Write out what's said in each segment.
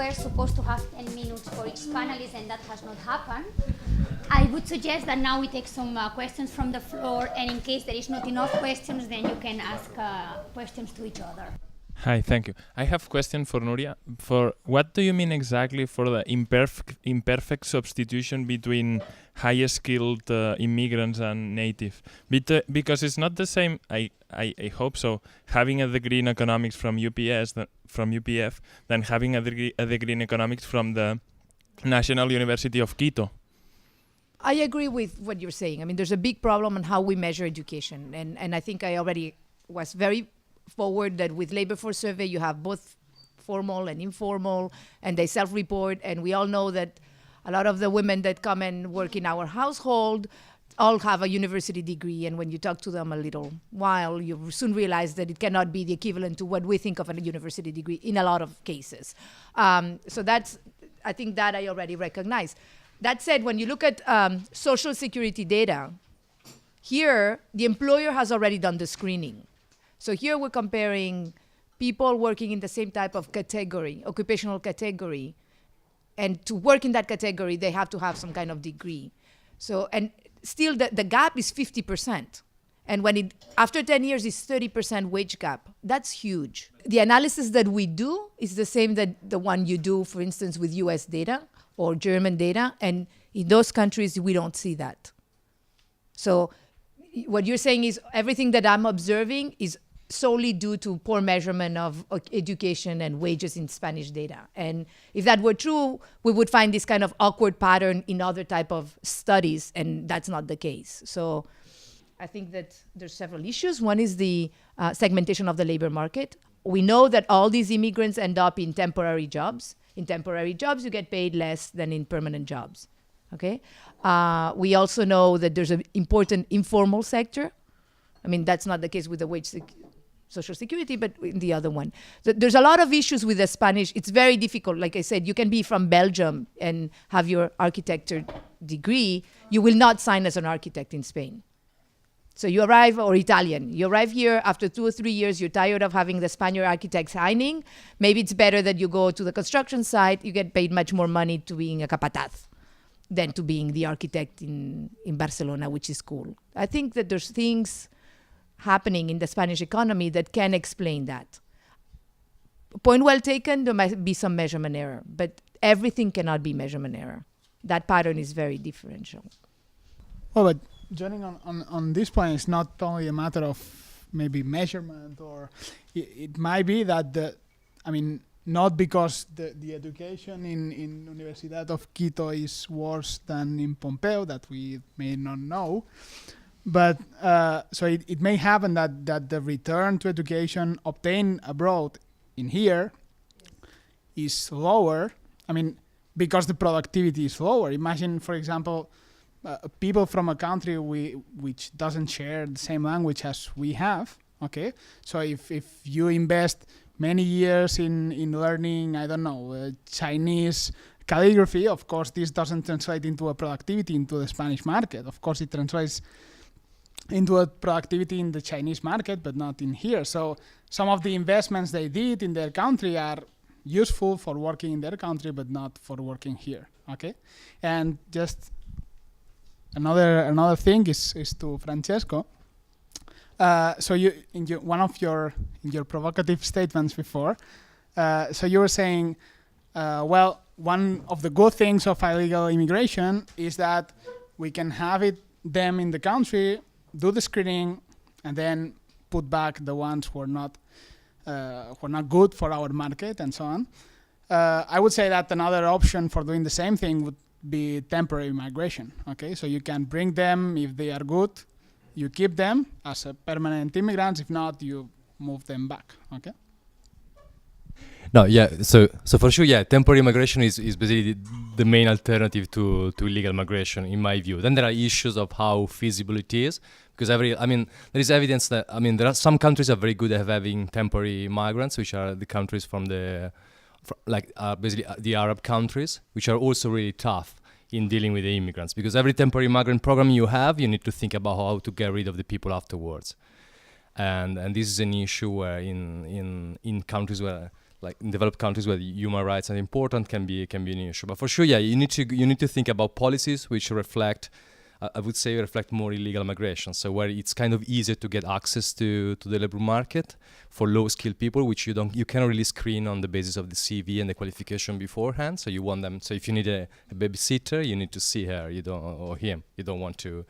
were supposed to have 10 minutes for each panelist, and that has not happened. I would suggest that now we take some questions from the floor, and in case there is not enough questions, then you can ask questions to each other. Hi, thank you. I have a question for Nuria. For what do you mean exactly for the imperfect substitution between higher skilled immigrants and native? Because it's not the same, I hope so, having a degree in economics from UPF than having a degree in economics from the National University of Quito. I agree with what you're saying. I mean, there's a big problem on how we measure education. And I think I already was very forward that with labor force survey, you have both formal and informal, and they self-report. And we all know that a lot of the women that come and work in our household all have a university degree. And when you talk to them a little while, you soon realize that it cannot be the equivalent to what we think of a university degree in a lot of cases. So that's, I think that I already recognize. That said, when you look at social security data, here, the employer has already done the screening. So here we're comparing people working in the same type of category, occupational category, and to work in that category, they have to have some kind of degree. So, and still the gap is 50%. And when after 10 years, it's 30% wage gap. That's huge. The analysis that we do is the same that the one you do, for instance, with US data or German data. And in those countries, we don't see that. So what you're saying is everything that I'm observing is solely due to poor measurement of education and wages in Spanish data. And if that were true, we would find this kind of awkward pattern in other type of studies, and that's not the case. So I think that there's several issues. One is the segmentation of the labor market. We know that all these immigrants end up in temporary jobs. In temporary jobs, you get paid less than in permanent jobs. Okay. We also know that there's an important informal sector. I mean, that's not the case with the Social Security, but in the other one. There's a lot of issues with the Spanish. It's very difficult. Like I said, you can be from Belgium and have your architecture degree. You will not sign as an architect in Spain. So you arrive, or Italian, you arrive here after 2 or 3 years, you're tired of having the Spanish architect signing. Maybe it's better that you go to the construction site. You get paid much more money to being a capataz than to being the architect in Barcelona, which is cool. I think that there's things happening in the Spanish economy that can explain that. Point well taken, there might be some measurement error, but everything cannot be measurement error. That pattern is very differential. Well, but joining on this point, it's not only a matter of maybe measurement, or it might be that not because the education in Universidad of Quito is worse than in Pompeu, that we may not know, but so it may happen that the return to education obtained abroad in here is lower. I mean, because the productivity is lower. Imagine, for example, people from a country which doesn't share the same language as we have. Okay, so if you invest many years in learning, I don't know, Chinese calligraphy, of course, this doesn't translate into a productivity into the Spanish market. Of course, it translates into a productivity in the Chinese market, but not in here. So some of the investments they did in their country are useful for working in their country, but not for working here. Okay, and just another thing is to Francesco. So you in one of your provocative statements before, so you were saying, well, one of the good things of illegal immigration is that we can have them in the country, do the screening, and then put back the ones who are not good for our market and so on. I would say that another option for doing the same thing would be temporary migration. Okay, so you can bring them if they are good, you keep them as a permanent immigrants. If not, you move them back. Okay. No, yeah. So for sure, yeah. Temporary migration is basically the main alternative to illegal migration, in my view. Then there are issues of how feasible it is, because there is evidence that there are some countries that are very good at having temporary migrants, which are the countries from basically the Arab countries, which are also really tough in dealing with the immigrants, because every temporary migrant program you have, you need to think about how to get rid of the people afterwards, and this is an issue where in countries where like in developed countries where human rights are important, can be an issue. But for sure, yeah, you need to think about policies which reflect, I would say, reflect more illegal migration. So where it's kind of easier to get access to the labor market for low-skilled people, which you cannot really screen on the basis of the CV and the qualification beforehand. So you want them. So if you need a babysitter, you need to see her, or him. You don't want to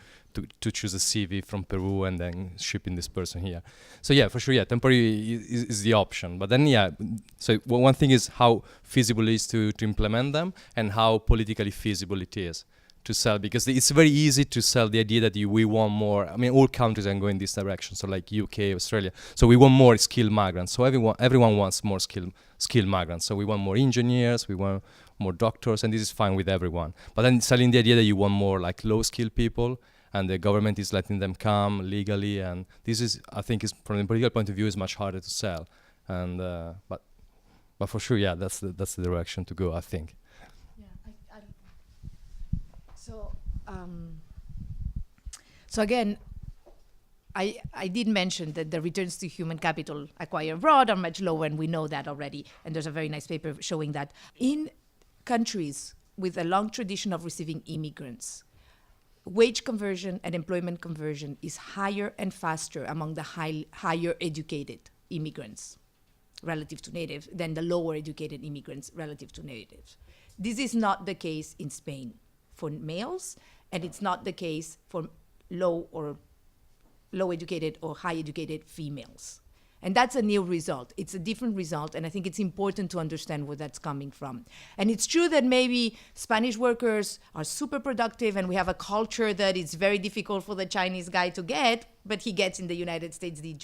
choose a CV from Peru and then shipping this person here. So yeah, for sure, yeah, temporary is the option. But then yeah, so one thing is how feasible it is to implement them, and how politically feasible it is to sell, because it's very easy to sell the idea that we want more. I mean, all countries are going this direction. So like UK, Australia. So we want more skilled migrants. So everyone wants more skilled migrants. So we want more engineers, we want more doctors, and this is fine with everyone. But then selling the idea that you want more like low-skilled people, and the government is letting them come legally, and this is, I think, is from a political point of view, is much harder to sell. And but for sure, yeah, that's the direction to go, I think. So again, I did mention that the returns to human capital acquired abroad are much lower, and we know that already. And there's a very nice paper showing that in countries with a long tradition of receiving immigrants, wage conversion and employment conversion is higher and faster among the higher educated immigrants relative to natives than the lower educated immigrants relative to natives. This is not the case in Spain for males, and it's not the case for low educated or high educated females. And that's a new result. It's a different result, and I think it's important to understand where that's coming from. And it's true that maybe Spanish workers are super productive, and we have a culture that it's very difficult for the Chinese guy to get, but he gets in the United States the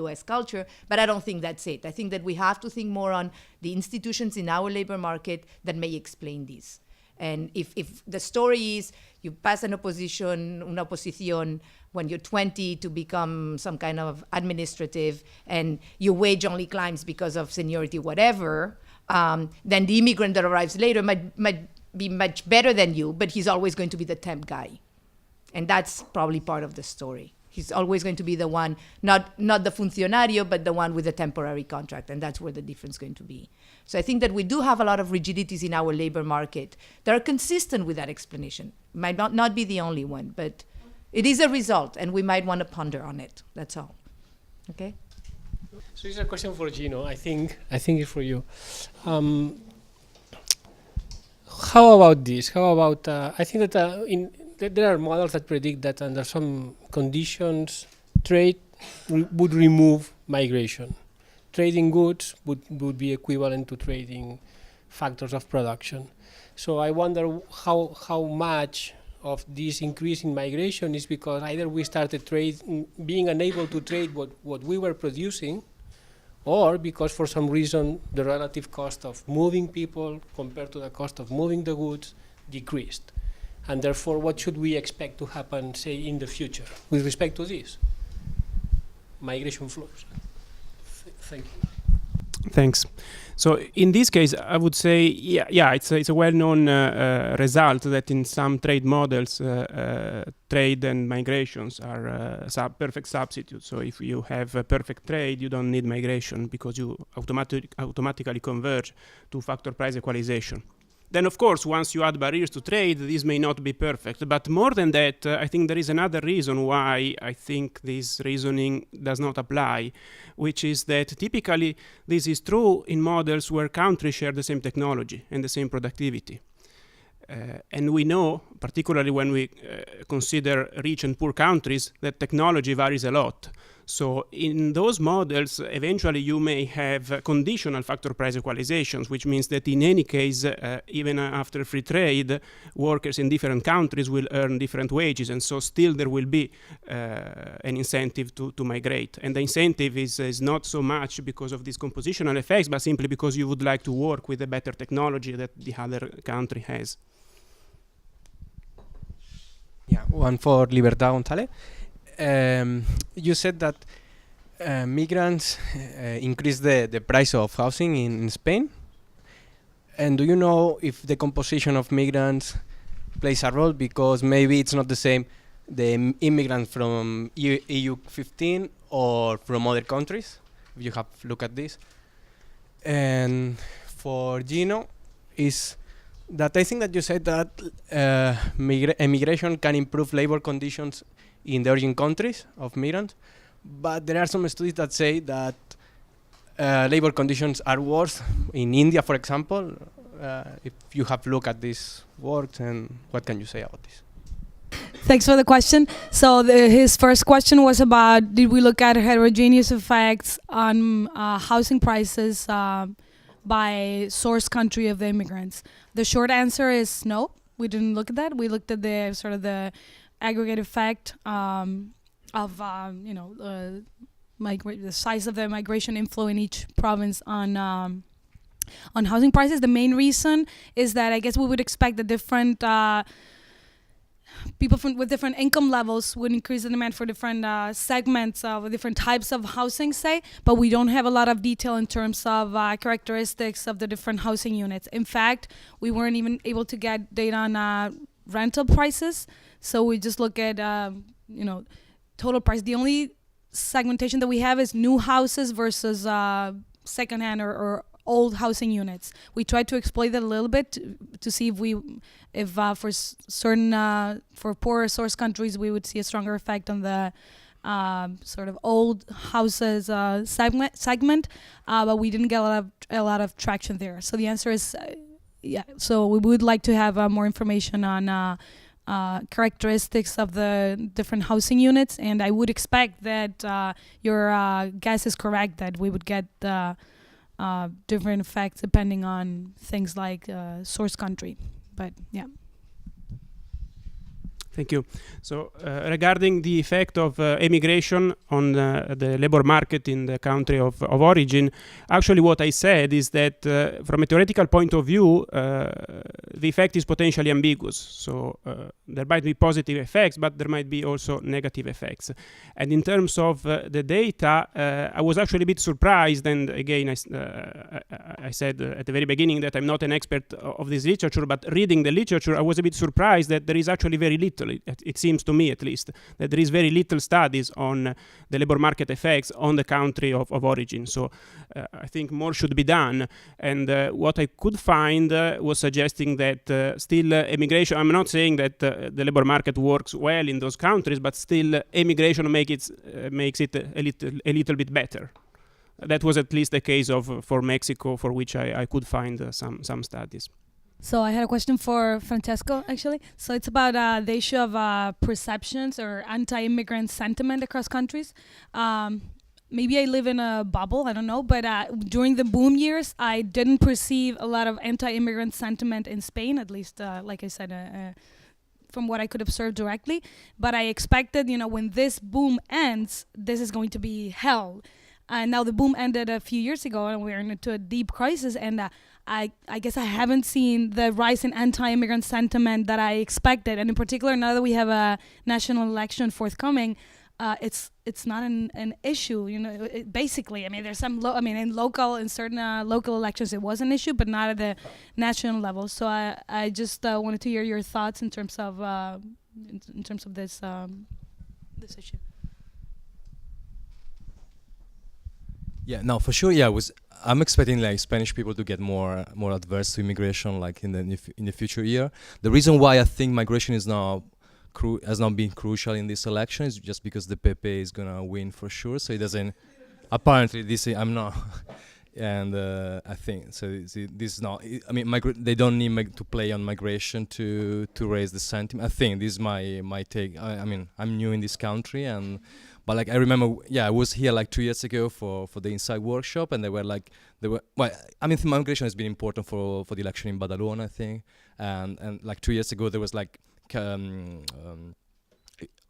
US culture. But I don't think that's it. I think that we have to think more on the institutions in our labor market that may explain this. And if the story is you pass una oposición when you're 20 to become some kind of administrative, and your wage only climbs because of seniority, whatever, then the immigrant that arrives later might be much better than you, but he's always going to be the temp guy. And that's probably part of the story. He's always going to be the one, not the funcionario, but the one with a temporary contract, and that's where the difference is going to be. So I think that we do have a lot of rigidities in our labor market that are consistent with that explanation. Might not be the only one, but it is a result, and we might want to ponder on it. That's all. Okay? So it's a question for Gino. I think it's for you. How about this? How about, I think that there are models that predict that under some conditions, trade would remove migration. Trading goods would be equivalent to trading factors of production. So I wonder how much of this increase in migration is because either we started being unable to trade what we were producing, or because for some reason the relative cost of moving people compared to the cost of moving the goods decreased. And therefore, what should we expect to happen, say, in the future with respect to this? Migration flows. Thank you. Thanks. So in this case, I would say, it's a well-known result that in some trade models, trade and migrations are perfect substitutes. So if you have a perfect trade, you don't need migration because you automatically converge to factor price equalization. Then, of course, once you add barriers to trade, this may not be perfect. But more than that, I think there is another reason why I think this reasoning does not apply, which is that typically this is true in models where countries share the same technology and the same productivity. And we know, particularly when we consider rich and poor countries, that technology varies a lot. So in those models, eventually you may have conditional factor price equalizations, which means that in any case, even after free trade, workers in different countries will earn different wages, and so still there will be an incentive to migrate. And the incentive is not so much because of these compositional effects, but simply because you would like to work with a better technology that the other country has. Yeah, one for Libertad González. You said that migrants increase the price of housing in Spain. And do you know if the composition of migrants plays a role? Because maybe it's not the same, the immigrants from EU 15 or from other countries, if you have looked at this. And for Gino, is that I think that you said that immigration can improve labor conditions in the origin countries of migrants, but there are some studies that say that labor conditions are worse in India, for example. If you have looked at this work, and what can you say about this? Thanks for the question. So his first question was about, did we look at heterogeneous effects on housing prices by source country of the immigrants? The short answer is no, we didn't look at that. We looked at the sort of the aggregate effect of the size of the migration inflow in each province on housing prices. The main reason is that I guess we would expect that different people with different income levels would increase the demand for different segments of different types of housing, say, but we don't have a lot of detail in terms of characteristics of the different housing units. In fact, we weren't even able to get data on rental prices, so we just look at total price. The only segmentation that we have is new houses versus secondhand or old housing units. We tried to exploit that a little bit to see if for certain for poorer source countries we would see a stronger effect on the sort of old houses segment, but we didn't get a lot of traction there. So the answer is yeah. So we would like to have more information on characteristics of the different housing units, and I would expect that your guess is correct, that we would get different effects depending on things like source country. But yeah. Thank you. So regarding the effect of immigration on the labor market in the country of origin, actually what I said is that from a theoretical point of view, the effect is potentially ambiguous. So there might be positive effects, but there might be also negative effects. And in terms of the data, I was actually a bit surprised, and again, I said at the very beginning that I'm not an expert of this literature, but reading the literature, I was a bit surprised that there is actually very little. It seems to me, at least, that there is very little studies on the labor market effects on the country of origin. So I think more should be done. And what I could find was suggesting that still immigration, I'm not saying that the labor market works well in those countries, but still immigration makes it a little bit better. That was at least the case for Mexico, for which I could find some studies. So I had a question for Francesco, actually. So it's about the issue of perceptions or anti-immigrant sentiment across countries. Maybe I live in a bubble, I don't know, but during the boom years, I didn't perceive a lot of anti-immigrant sentiment in Spain, at least, like I said, from what I could observe directly. But I expected, when this boom ends, this is going to be hell. And now the boom ended a few years ago, and we're into a deep crisis, and I guess I haven't seen the rise in anti-immigrant sentiment that I expected. And in particular, now that we have a national election forthcoming, it's not an issue. Basically, I mean, there's some. In certain local elections, it was an issue, but not at the national level. So I just wanted to hear your thoughts in terms of this issue. Yeah, no, for sure. Yeah, I'm expecting like Spanish people to get more adverse to immigration, like in the future year. The reason why I think migration is now has not been crucial in this election is just because the PP is gonna win for sure. So it doesn't. Apparently, I'm not, and I think so. This is not. I mean, they don't need to play on migration to raise the sentiment. I think this is my take. I mean, I'm new in this country But like I remember, I was here like 2 years ago for the Inside workshop, and well, I mean, migration has been important for the election in Badalona, I think, and like 2 years ago there was like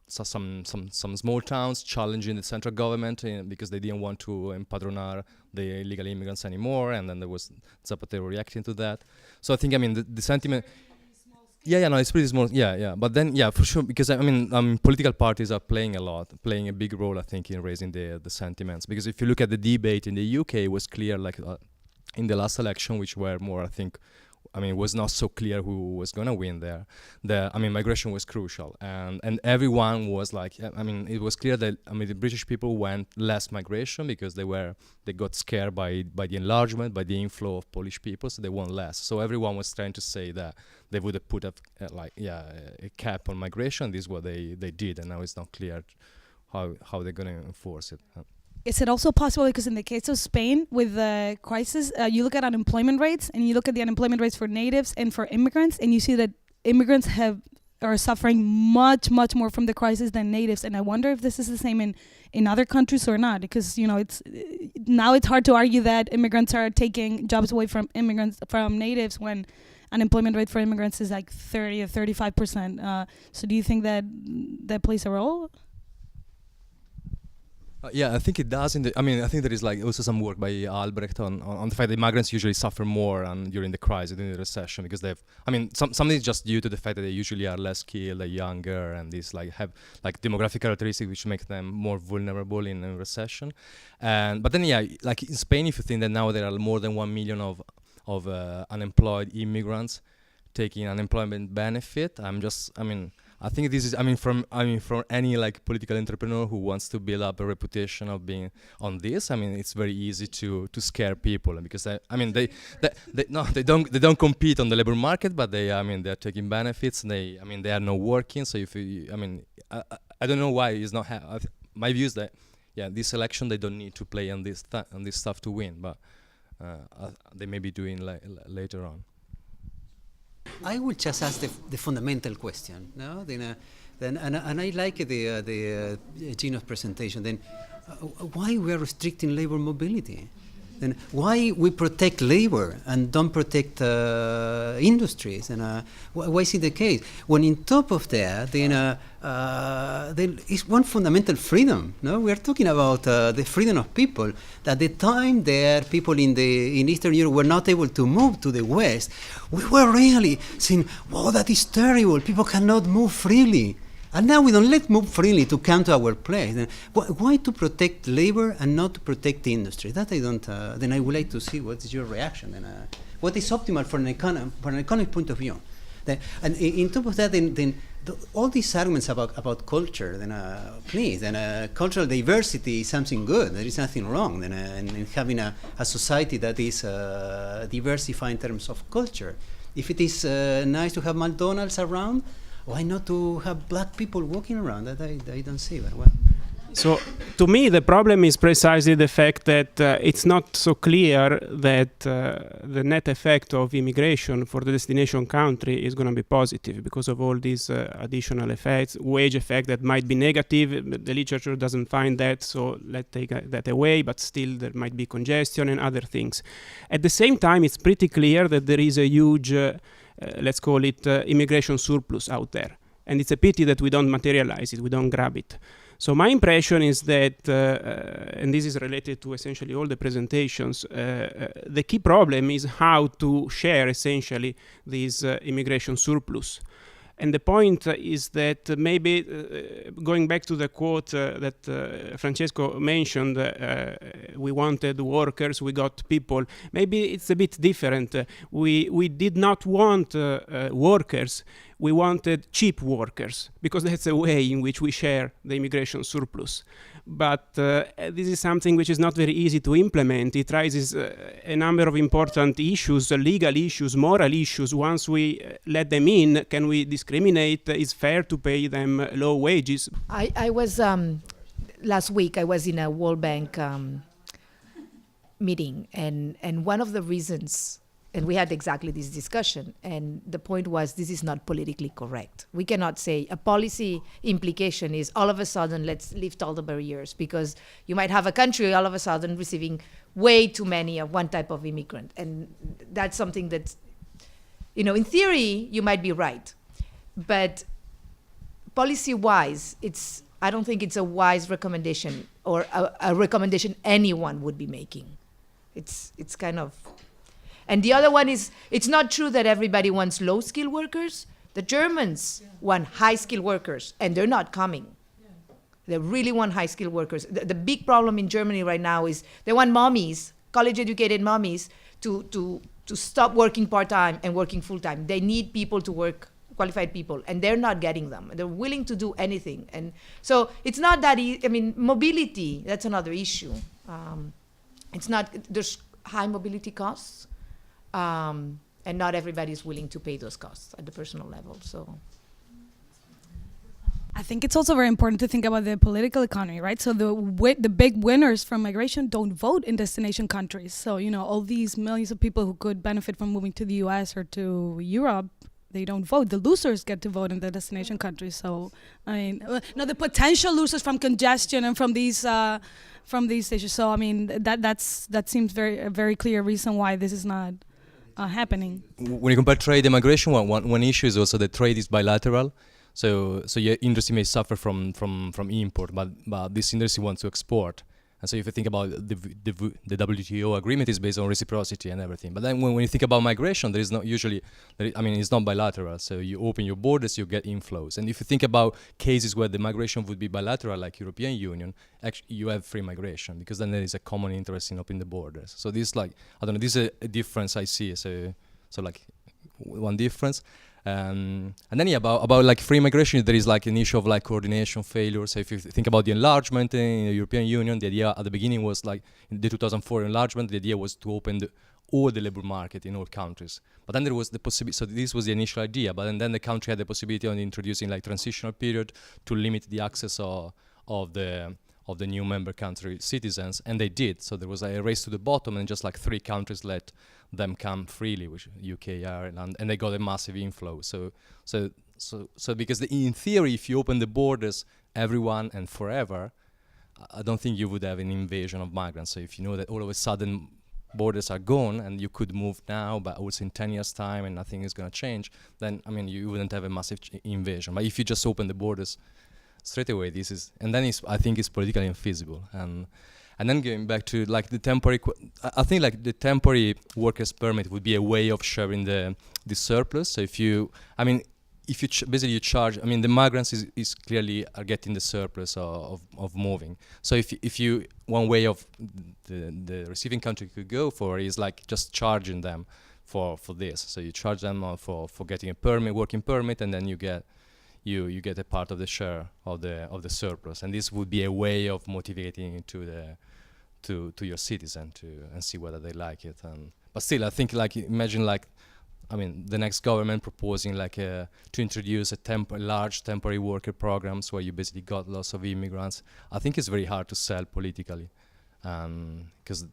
some small towns challenging the central government because they didn't want to empadronar the illegal immigrants anymore, and then there was Zapatero reacting to that. So I think, I mean, the sentiment. No, it's pretty small. But then, for sure, because I mean, political parties are playing a big role, I think, in raising the sentiments. Because if you look at the debate in the UK, it was clear, like in the last election, which were more, I think, it was not so clear who was going to win there. Migration was crucial, and everyone was like, it was clear that the British people went less migration because they got scared by the enlargement, by the inflow of Polish people, so they won less. So everyone was trying to say that they would have put a cap on migration. This is what they did, and now it's not clear how they're going to enforce it. Is it also possible, because in the case of Spain with the crisis, you look at unemployment rates and you look at the unemployment rates for natives and for immigrants, and you see that immigrants are suffering much more from the crisis than natives. And I wonder if this is the same in other countries or not, because it's hard to argue that immigrants are taking jobs away from natives when unemployment rate for immigrants is like 30 or 35%. So do you think that plays a role? I think it does. I think there is also some work by Albrecht on the fact that migrants usually suffer more during the crisis, during the recession, because some is just due to the fact that they usually are less skilled, they're younger, and these have demographic characteristics which make them more vulnerable in a recession. But then in Spain, if you think that now there are more than 1 million of unemployed immigrants taking unemployment benefit, I think this is, from any from any entrepreneur who wants to build up a reputation of being on this, it's very easy to scare people, because they don't compete on the labor market, but they're taking benefits, and they are not working. So I don't know why it's not. My view is that this election they don't need to play on this stuff to win, but they may be doing later on. I will just ask the fundamental question, no? And I like the Gino's presentation. Then, why we are restricting labor mobility? Then why we protect labor and don't protect industries? And why is it the case? When in top of that, then is one fundamental freedom. No, we are talking about the freedom of people. At the time that people in Eastern Europe were not able to move to the West, we were really saying, "Wow, that is terrible. People cannot move freely." And now we don't let move freely to come to our place. Then why to protect labor and not to protect the industry? That I don't. Then I would like to see what is your reaction and what is optimal from an economic point of view. And in top of that, then all these arguments about culture, then please, and cultural diversity is something good. There is nothing wrong. Then in having a society that is diversified in terms of culture. If it is nice to have McDonald's around, why not to have black people walking around? That I don't see very well. So, to me, the problem is precisely the fact that it's not so clear that the net effect of immigration for the destination country is going to be positive because of all these additional effects, wage effect that might be negative. The literature doesn't find that, so let's take that away, but still there might be congestion and other things. At the same time, it's pretty clear that there is a huge let's call it immigration surplus out there. And it's a pity that we don't materialize it, we don't grab it. So my impression is that, and this is related to essentially all the presentations, the key problem is how to share essentially this immigration surplus. And the point is that maybe, going back to the quote that Francesco mentioned, we wanted workers, we got people. Maybe it's a bit different. We did not want workers, we wanted cheap workers, because that's a way in which we share the immigration surplus. But this is something which is not very easy to implement. It raises a number of important issues, legal issues, moral issues. Once we let them in, can we discriminate? Is fair to pay them low wages? I was, last week, I was in a World Bank meeting, and one of the reasons, and we had exactly this discussion, and the point was, this is not politically correct. We cannot say a policy implication is all of a sudden let's lift all the barriers, because you might have a country all of a sudden receiving way too many of one type of immigrant. And that's something that's, in theory, you might be right. But policy-wise, I don't think it's a wise recommendation, or a recommendation anyone would be making. It's kind of... And the other one is, it's not true that everybody wants low-skilled workers. The Germans want high-skilled workers, and they're not coming. They really want high-skilled workers. The big problem in Germany right now is they want mommies, college-educated mommies, to to stop working part-time and working full-time. They need people to work, qualified people, and they're not getting them. They're willing to do anything. And so it's not that easy. I mean, mobility, that's another issue. It's not, there's high mobility costs, and not everybody is willing to pay those costs at the personal level, so. I think it's also very important to think about the political economy, right? So the big winners from migration don't vote in destination countries. So, you know, all these millions of people who could benefit from moving to the US or to Europe, they don't vote. The losers get to vote in the destination countries. So, I mean, no, the potential losers from congestion and from these issues. So, I mean, that seems a very clear reason why this is not happening. When you compare trade and migration, one issue is also that trade is bilateral. So your industry may suffer from import, but this industry wants to export. And so if you think about the WTO agreement is based on reciprocity and everything. But then when you think about migration, there is not usually, it's not bilateral. So you open your borders, you get inflows. And if you think about cases where the migration would be bilateral, like European Union, actually you have free migration because then there is a common interest in opening the borders. So this this is a difference I see. So like one difference. And then about like free migration, there is like an issue of like coordination failure. So if you think about the enlargement in the European Union, the idea at the beginning was like in the 2004 enlargement, the idea was to open all the labor market in all countries. But then there was the possibility, so this was the initial idea, but then the country had the possibility of introducing like transitional period to limit the access of the new member country citizens, and they did. So there was a race to the bottom, and just like 3 countries let them come freely, which UK, Ireland, and they got a massive inflow. So because in theory, if you open the borders, everyone and forever, I don't think you would have an invasion of migrants. So if you know that all of a sudden borders are gone and you could move now, but also in 10 years' time and nothing is going to change, then you wouldn't have a massive invasion. But if you just open the borders straight away, I think it's politically infeasible. And then going back to like the temporary, I think like the temporary workers permit would be a way of sharing the surplus. So if you basically charge, the migrants is clearly are getting the surplus of moving. So if you one way of the receiving country could go for is like just charging them for this. So you charge them for getting a working permit, and then you get a part of the share of the surplus, and this would be a way of motivating to your citizen and see whether they like it. But still, I think imagine the next government proposing to introduce large temporary worker programs where you basically got lots of immigrants. I think it's very hard to sell politically, because.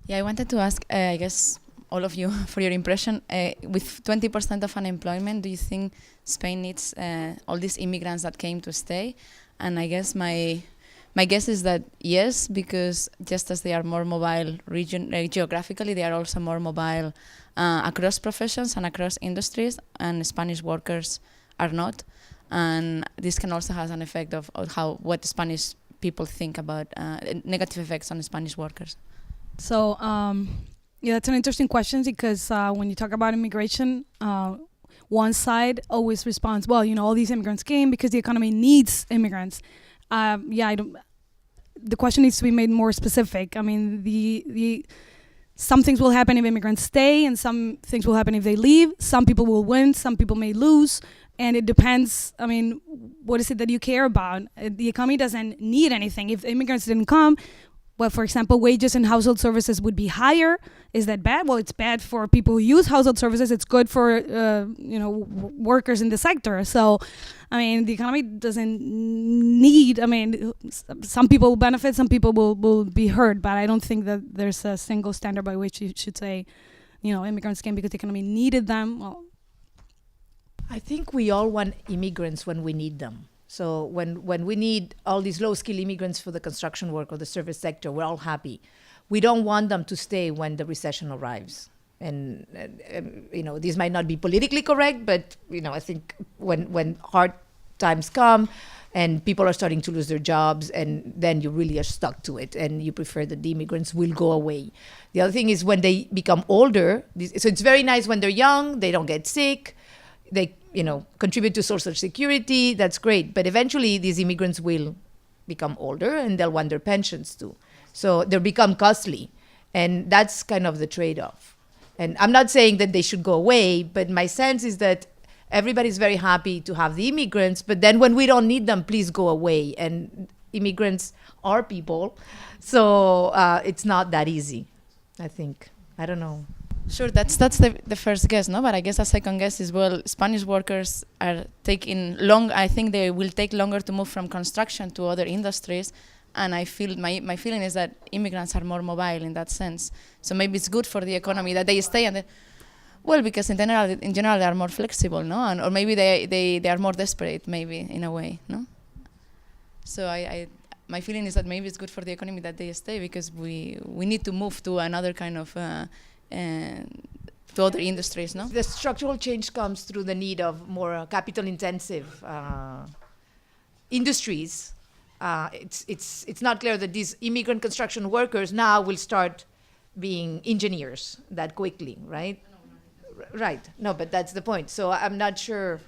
Yeah, I wanted to ask, I guess, all of you for your impression. With 20% of unemployment, do you think Spain needs all these immigrants that came to stay? And I guess my guess is that yes, because just as they are more mobile geographically, they are also more mobile across professions and across industries, and Spanish workers are not. And this can also have an effect of what Spanish people think about negative effects on Spanish workers. So, yeah, that's an interesting question, because when you talk about immigration, one side always responds, well, all these immigrants came because the economy needs immigrants. The question needs to be made more specific. Some things will happen if immigrants stay, and some things will happen if they leave. Some people will win, some people may lose, and it depends. What is it that you care about? The economy doesn't need anything. If immigrants didn't come, well, for example, wages in household services would be higher. Is that bad? Well, it's bad for people who use household services. It's good for workers in the sector. So, the economy doesn't need. Some people will benefit, some people will be hurt. But I don't think that there's a single standard by which you should say, immigrants came because the economy needed them. Well, I think we all want immigrants when we need them. So when we need all these low-skilled immigrants for the construction work or the service sector, we're all happy. We don't want them to stay when the recession arrives. And, this might not be politically correct, but, I think when hard times come and people are starting to lose their jobs, and then you really are stuck to it, and you prefer that the immigrants will go away. The other thing is when they become older, so it's very nice when they're young, they don't get sick, they contribute to social security, that's great. But eventually these immigrants will become older and they'll want their pensions too. So they'll become costly. And that's kind of the trade-off. And I'm not saying that they should go away, but my sense is that everybody's very happy to have the immigrants, but then when we don't need them, please go away. And immigrants are people, so it's not that easy, I think. I don't know. Sure, that's the first guess, no? But I guess a second guess is, well, Spanish workers are taking long. I think they will take longer to move from construction to other industries, and I feel my feeling is that immigrants are more mobile in that sense. So maybe it's good for the economy that they stay and well, because in general they are more flexible, no? Or maybe they are more desperate, maybe in a way, no? So my feeling is that maybe it's good for the economy that they stay, because we need to move to another kind of to other industries, no? The structural change comes through the need of more capital-intensive industries. It's not clear that these immigrant construction workers now will start being engineers that quickly, right? Right. No, but that's the point. So I'm not sure.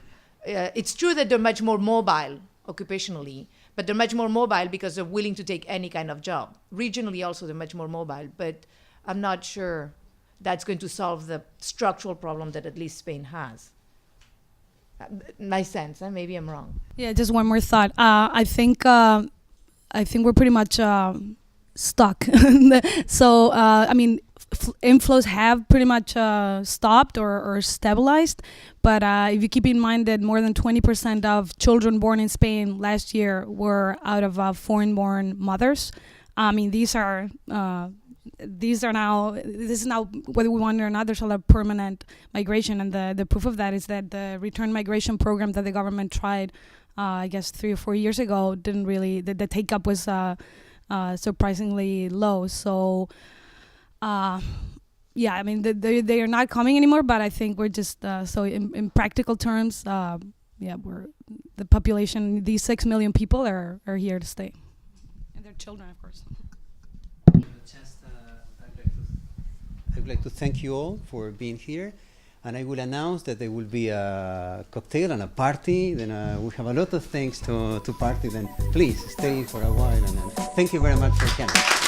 It's true that they're much more mobile occupationally, but they're much more mobile because they're willing to take any kind of job. Regionally also, they're much more mobile, but I'm not sure that's going to solve the structural problem that at least Spain has. My sense, maybe I'm wrong. Yeah, just one more thought. I think we're pretty much stuck. So I mean, inflows have pretty much stopped or stabilized. But if you keep in mind that more than 20% of children born in Spain last year were out of foreign-born mothers, I mean, this is now, whether we want it or not, there's a lot of permanent migration, and the proof of that is that the return migration program that the government tried, I guess 3 or 4 years ago, didn't really, the take-up was surprisingly low. So, yeah, I mean, they are not coming anymore, but I think we're just, so in practical terms, yeah, the population, these 6 million people are here to stay. And their children, of course. I would like to thank you all for being here, and I will announce that there will be a cocktail and a party. Then we have a lot of things to party. Then please stay for a while, and thank you very much for coming.